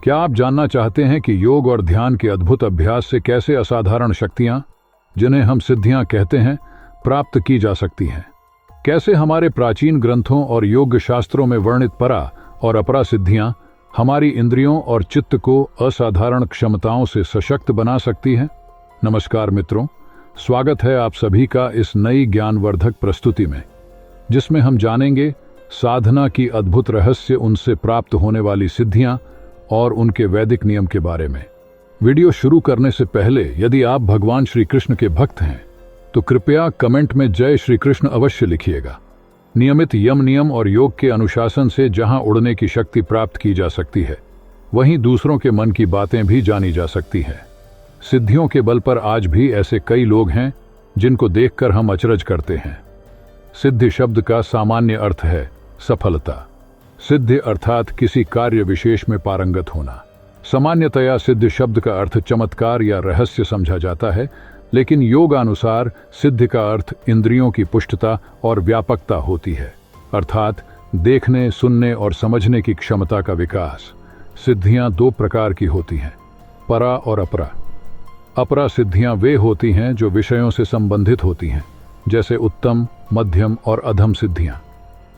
क्या आप जानना चाहते हैं कि योग और ध्यान के अद्भुत अभ्यास से कैसे असाधारण शक्तियां, जिन्हें हम सिद्धियां कहते हैं, प्राप्त की जा सकती हैं? कैसे हमारे प्राचीन ग्रंथों और योग शास्त्रों में वर्णित परा और अपरा सिद्धियां हमारी इंद्रियों और चित्त को असाधारण क्षमताओं से सशक्त बना सकती हैं? नमस्कार मित्रों, स्वागत है आप सभी का इस नई ज्ञानवर्धक प्रस्तुति में, जिसमें हम जानेंगे साधना की अद्भुत रहस्य, उनसे प्राप्त होने वाली सिद्धियां और उनके वैदिक नियम के बारे में। वीडियो शुरू करने से पहले यदि आप भगवान श्री कृष्ण के भक्त हैं तो कृपया कमेंट में जय श्री कृष्ण अवश्य लिखिएगा। नियमित यम नियम और योग के अनुशासन से जहां उड़ने की शक्ति प्राप्त की जा सकती है, वहीं दूसरों के मन की बातें भी जानी जा सकती हैं। सिद्धियों के बल पर आज भी ऐसे कई लोग हैं जिनको देखकर हम अचरज करते हैं। सिद्धि शब्द का सामान्य अर्थ है सफलता। सिद्धि अर्थात किसी कार्य विशेष में पारंगत होना। सामान्यतया सिद्धि शब्द का अर्थ चमत्कार या रहस्य समझा जाता है, लेकिन योगानुसार सिद्धि का अर्थ इंद्रियों की पुष्टता और व्यापकता होती है, अर्थात देखने, सुनने और समझने की क्षमता का विकास। सिद्धियां दो प्रकार की होती हैं, परा और अपरा। अपरा सिद्धियां वे होती हैं जो विषयों से संबंधित होती हैं, जैसे उत्तम, मध्यम और अधम सिद्धियां।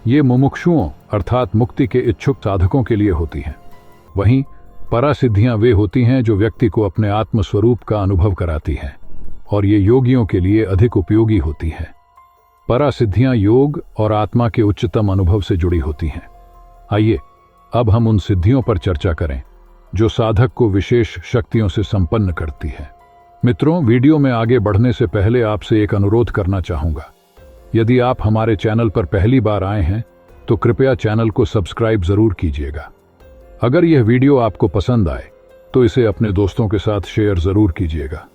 ये मुमुक्षुओं अर्थात मुक्ति के इच्छुक साधकों के लिए होती हैं। वहीं परा सिद्धियां वे होती हैं जो व्यक्ति को अपने आत्म स्वरूप का अनुभव कराती हैं, और ये योगियों के लिए अधिक उपयोगी होती हैं। परा सिद्धियां योग और आत्मा के उच्चतम अनुभव से जुड़ी होती हैं। आइए अब हम उन सिद्धियों पर चर्चा करें जो साधक को विशेष शक्तियों से संपन्न करती है। मित्रों, वीडियो में आगे बढ़ने से पहले आपसे एक अनुरोध करना चाहूंगा। यदि आप हमारे चैनल पर पहली बार आए हैं तो कृपया चैनल को सब्सक्राइब जरूर कीजिएगा। अगर यह वीडियो आपको पसंद आए तो इसे अपने दोस्तों के साथ शेयर जरूर कीजिएगा।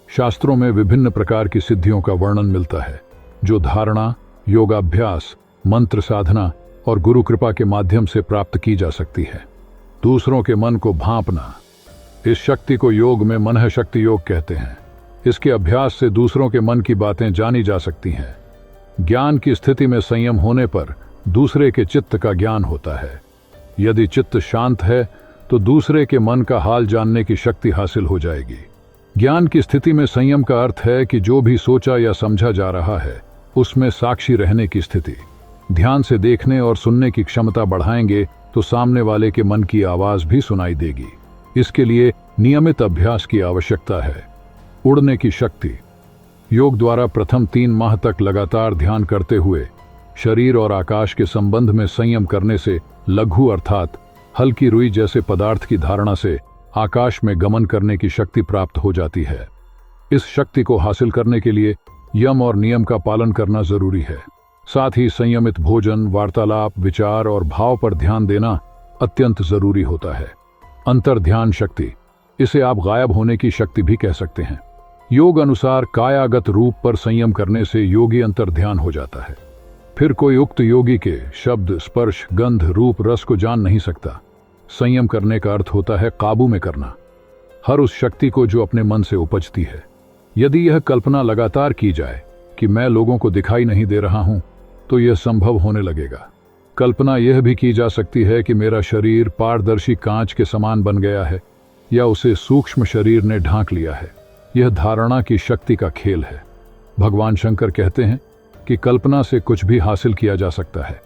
शास्त्रों में विभिन्न प्रकार की सिद्धियों का वर्णन मिलता है, जो धारणा, योगाभ्यास, मंत्र साधना और गुरु कृपा के माध्यम से प्राप्त की जा सकती है। दूसरों के मन को भांपना, इस शक्ति को योग में मनः शक्ति योग कहते हैं। इसके अभ्यास से दूसरों के मन की बातें जानी जा सकती हैं। ज्ञान की स्थिति में संयम होने पर दूसरे के चित्त का ज्ञान होता है। यदि चित्त शांत है तो दूसरे के मन का हाल जानने की शक्ति हासिल हो जाएगी। ज्ञान की स्थिति में संयम का अर्थ है कि जो भी सोचा या समझा जा रहा है उसमें साक्षी रहने की स्थिति। ध्यान से देखने और सुनने की क्षमता बढ़ाएंगे तो सामने वाले के मन की आवाज भी सुनाई देगी। इसके लिए नियमित अभ्यास की आवश्यकता है। उड़ने की शक्ति। योग द्वारा प्रथम 3 माह तक लगातार ध्यान करते हुए शरीर और आकाश के संबंध में संयम करने से लघु अर्थात हल्की रुई जैसे पदार्थ की धारणा से आकाश में गमन करने की शक्ति प्राप्त हो जाती है। इस शक्ति को हासिल करने के लिए यम और नियम का पालन करना जरूरी है। साथ ही संयमित भोजन, वार्तालाप, विचार और भाव पर ध्यान देना अत्यंत जरूरी होता है। अंतर ध्यान शक्ति, इसे आप गायब होने की शक्ति भी कह सकते हैं। योग अनुसार कायागत रूप पर संयम करने से योगी अंतर ध्यान हो जाता है। फिर कोई उक्त योगी के शब्द, स्पर्श, गंध, रूप, रस को जान नहीं सकता। संयम करने का अर्थ होता है काबू में करना हर उस शक्ति को जो अपने मन से उपजती है। यदि यह कल्पना लगातार की जाए कि मैं लोगों को दिखाई नहीं दे रहा हूं, तो यह संभव होने लगेगा। कल्पना यह भी की जा सकती है कि मेरा शरीर पारदर्शी कांच के समान बन गया है या उसे सूक्ष्म शरीर ने ढांक लिया है। यह धारणा की शक्ति का खेल है। भगवान शंकर कहते हैं कि कल्पना से कुछ भी हासिल किया जा सकता है।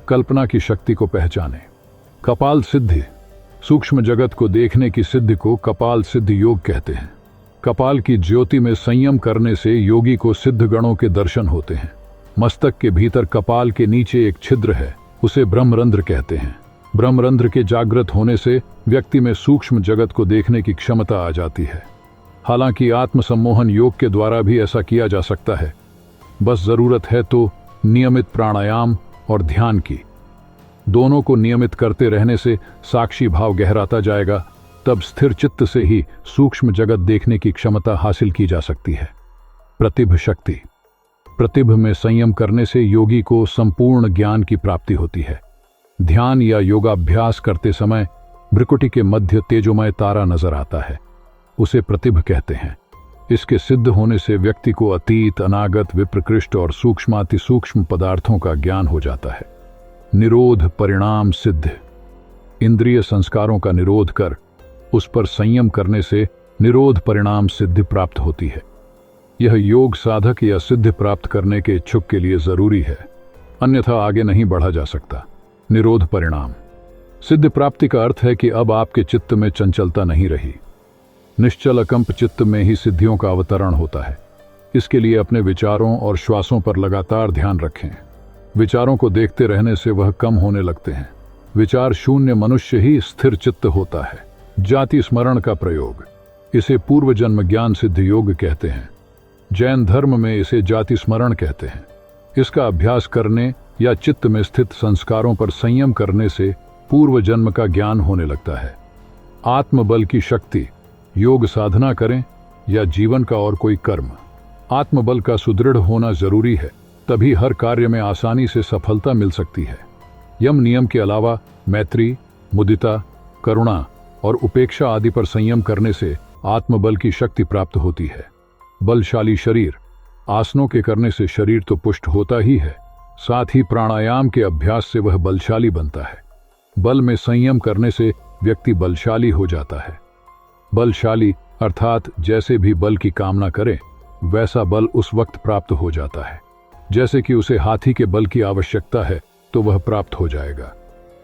कल्पना की शक्ति को पहचानें। कपाल सिद्धि, सूक्ष्म जगत को देखने की सिद्धि को कपाल सिद्धि योग कहते हैं। कपाल की ज्योति में संयम करने से योगी को सिद्ध गणों के दर्शन होते हैं। मस्तक के भीतर कपाल के नीचे एक छिद्र है, उसे ब्रह्मरंध्र कहते हैं। ब्रह्मरंध्र के जागृत होने से व्यक्ति में सूक्ष्म जगत को देखने की क्षमता आ जाती है। हालांकि आत्मसम्मोहन योग के द्वारा भी ऐसा किया जा सकता है, बस जरूरत है तो नियमित प्राणायाम और ध्यान की। दोनों को नियमित करते रहने से साक्षी भाव गहराता जाएगा, तब स्थिर चित्त से ही सूक्ष्म जगत देखने की क्षमता हासिल की जा सकती है। प्रतिभ शक्ति। प्रतिभ में संयम करने से योगी को संपूर्ण ज्ञान की प्राप्ति होती है। ध्यान या योगाभ्यास करते समय भ्रुकुटी के मध्य तेजोमय तारा नजर आता है, उसे प्रतिभ कहते हैं। इसके सिद्ध होने से व्यक्ति को अतीत, अनागत, विप्रकृष्ट और सूक्ष्माति सूक्ष्म पदार्थों का ज्ञान हो जाता है। निरोध परिणाम सिद्ध। इंद्रिय संस्कारों का निरोध कर उस पर संयम करने से निरोध परिणाम सिद्धि प्राप्त होती है। यह योग साधक या सिद्धि प्राप्त करने के इच्छुक के लिए जरूरी है, अन्यथा आगे नहीं बढ़ा जा सकता। निरोध परिणाम सिद्धि प्राप्ति का अर्थ है कि अब आपके चित्त में चंचलता नहीं रही। निश्चल अकंप चित्त में ही सिद्धियों का अवतरण होता है। इसके लिए अपने विचारों और श्वासों पर लगातार ध्यान रखें। विचारों को देखते रहने से वह कम होने लगते हैं। विचार शून्य मनुष्य ही स्थिर चित्त होता है। जाति स्मरण का प्रयोग, इसे पूर्व जन्म ज्ञान सिद्ध योग कहते हैं। जैन धर्म में इसे जाति स्मरण कहते हैं। इसका अभ्यास करने या चित्त में स्थित संस्कारों पर संयम करने से पूर्व जन्म का ज्ञान होने लगता है। आत्मबल की शक्ति, योग साधना करें या जीवन का और कोई कर्म, आत्मबल का सुदृढ़ होना जरूरी है, तभी हर कार्य में आसानी से सफलता मिल सकती है। यम नियम के अलावा मैत्री, मुदिता, करुणा और उपेक्षा आदि पर संयम करने से आत्मबल की शक्ति प्राप्त होती है। बलशाली शरीर, आसनों के करने से शरीर तो पुष्ट होता ही है, साथ ही प्राणायाम के अभ्यास से वह बलशाली बनता है। बल में संयम करने से व्यक्ति बलशाली हो जाता है। बलशाली अर्थात जैसे भी बल की कामना करे वैसा बल उस वक्त प्राप्त हो जाता है। जैसे कि उसे हाथी के बल की आवश्यकता है तो वह प्राप्त हो जाएगा।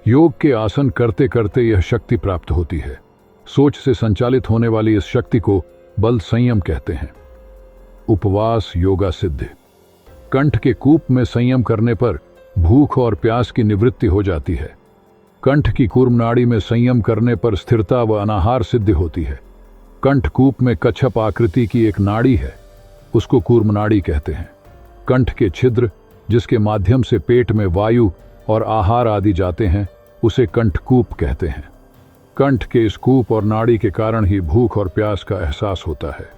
योग के आसन करते करते यह शक्ति प्राप्त होती है। सोच से संचालित होने वाली इस शक्ति को बल संयम कहते हैं। उपवास योगा सिद्धि, कंठ के कूप में संयम करने पर भूख और प्यास की निवृत्ति हो जाती है। कंठ की कूर्म नाड़ी में संयम करने पर स्थिरता व अनाहार सिद्धि होती है। कंठकूप में कच्छप आकृति की एक नाड़ी है, उसको कूर्म नाड़ी कहते हैं। कंठ के छिद्र जिसके माध्यम से पेट में वायु और आहार आदि जाते हैं उसे कंठकूप कहते हैं। कंठ के इस कूप और नाड़ी के कारण ही भूख और प्यास का एहसास होता है।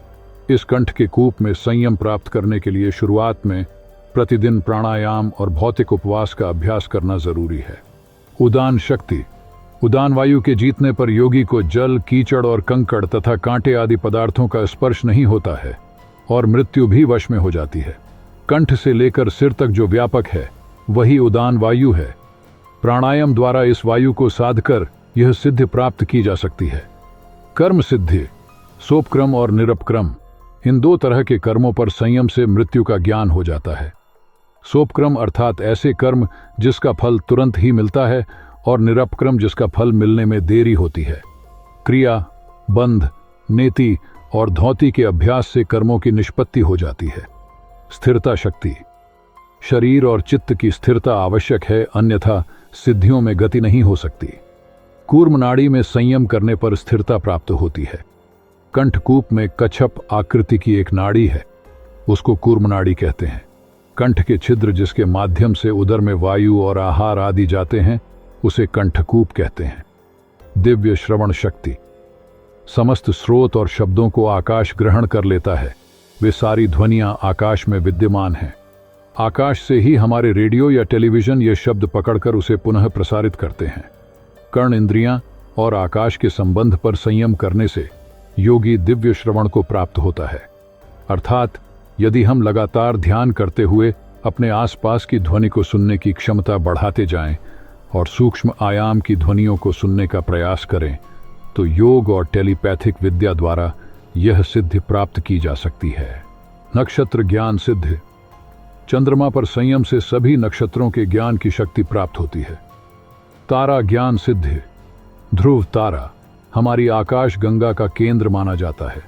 इस कंठ के कूप में संयम प्राप्त करने के लिए शुरुआत में प्रतिदिन प्राणायाम और भौतिक उपवास का अभ्यास करना जरूरी है। उदान शक्ति, उदान वायु के जीतने पर योगी को जल, कीचड़ और कंकड़ तथा कांटे आदि पदार्थों का स्पर्श नहीं होता है और मृत्यु भी वश में हो जाती है। कंठ से लेकर सिर तक जो व्यापक है वही उदान वायु है। प्राणायाम द्वारा इस वायु को साधकर यह सिद्धि प्राप्त की जा सकती है। कर्म सिद्धि, सोपक्रम और निरपक्रम, इन दो तरह के कर्मों पर संयम से मृत्यु का ज्ञान हो जाता है। सोपक्रम अर्थात ऐसे कर्म जिसका फल तुरंत ही मिलता है और निरपक्रम जिसका फल मिलने में देरी होती है। क्रिया, बंध, नेति और धौति के अभ्यास से कर्मों की निष्पत्ति हो जाती है। स्थिरता शक्ति, शरीर और चित्त की स्थिरता आवश्यक है, अन्यथा सिद्धियों में गति नहीं हो सकती। कूर्म नाड़ी में संयम करने पर स्थिरता प्राप्त होती है। कंठकूप में कच्छप आकृति की एक नाड़ी है, उसको कूर्म नाड़ी कहते हैं। कंठ के छिद्र जिसके माध्यम से उदर में वायु और आहार आदि जाते हैं उसे कंठकूप कहते हैं। दिव्य श्रवण शक्ति, समस्त स्रोत और शब्दों को आकाश ग्रहण कर लेता है। वे सारी ध्वनियां आकाश में विद्यमान हैं। आकाश से ही हमारे रेडियो या टेलीविजन ये शब्द पकड़कर उसे पुनः प्रसारित करते हैं। कर्ण इंद्रियां और आकाश के संबंध पर संयम करने से योगी दिव्य श्रवण को प्राप्त होता है। अर्थात यदि हम लगातार ध्यान करते हुए अपने आसपास की ध्वनि को सुनने की क्षमता बढ़ाते जाएं और सूक्ष्म आयाम की ध्वनियों को सुनने का प्रयास करें तो योग और टेलीपैथिक विद्या द्वारा यह सिद्धि प्राप्त की जा सकती है। नक्षत्र ज्ञान सिद्धि, चंद्रमा पर संयम से सभी नक्षत्रों के ज्ञान की शक्ति प्राप्त होती है। तारा ज्ञान सिद्धि, ध्रुव तारा हमारी आकाश गंगा का केंद्र माना जाता है।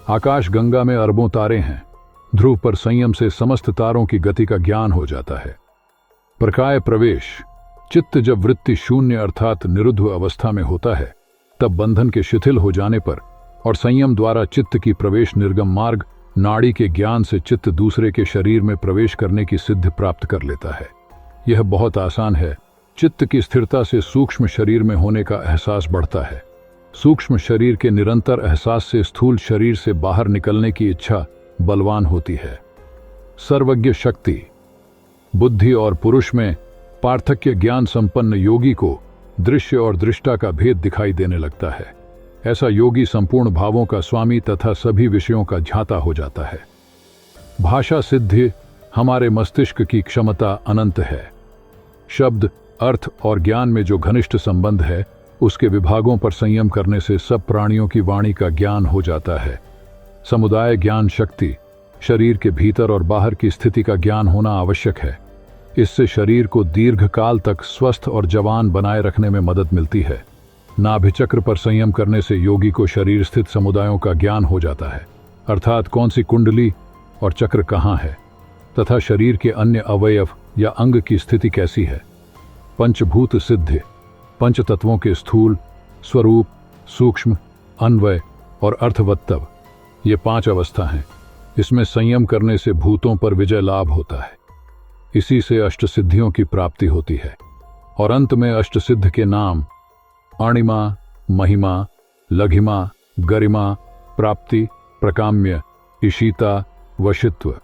आकाश गंगा में अरबों तारे हैं। ध्रुव पर संयम से समस्त तारों की गति का ज्ञान हो जाता है। प्रकाय प्रवेश, चित्त जब वृत्ति शून्य अर्थात निरुद्ध अवस्था में होता है तब बंधन के शिथिल हो जाने पर और संयम द्वारा चित्त की प्रवेश निर्गम मार्ग नाड़ी के ज्ञान से चित्त दूसरे के शरीर में प्रवेश करने की सिद्धि प्राप्त कर लेता है। यह बहुत आसान है। चित्त की स्थिरता से सूक्ष्म शरीर में होने का एहसास बढ़ता है। सूक्ष्म शरीर के निरंतर एहसास से स्थूल शरीर से बाहर निकलने की इच्छा बलवान होती है। सर्वज्ञ शक्ति, बुद्धि और पुरुष में पार्थक्य ज्ञान संपन्न योगी को दृश्य और दृष्टा का भेद दिखाई देने लगता है। ऐसा योगी संपूर्ण भावों का स्वामी तथा सभी विषयों का ज्ञाता हो जाता है। भाषा सिद्धि, हमारे मस्तिष्क की क्षमता अनंत है। शब्द, अर्थ और ज्ञान में जो घनिष्ठ संबंध है, उसके विभागों पर संयम करने से सब प्राणियों की वाणी का ज्ञान हो जाता है। समुदाय ज्ञान शक्ति, शरीर के भीतर और बाहर की स्थिति का ज्ञान होना आवश्यक है। इससे शरीर को दीर्घकाल तक स्वस्थ और जवान बनाए रखने में मदद मिलती है। नाभि चक्र पर संयम करने से योगी को शरीर स्थित समुदायों का ज्ञान हो जाता है, अर्थात कौन सी कुंडली और चक्र कहाँ है तथा शरीर के अन्य अवयव या अंग की स्थिति कैसी है। पंचभूत सिद्धि, पंच तत्वों के स्थूल, स्वरूप, सूक्ष्म, अन्वय और अर्थवत्तव, ये 5 अवस्था हैं। इसमें संयम करने से भूतों पर विजय लाभ होता है। इसी से अष्ट सिद्धियों की प्राप्ति होती है और अंत में अष्ट सिद्ध के नाम अणिमा, महिमा, लघिमा, गरिमा, प्राप्ति, प्रकाम्य, इशिता, वशित्व,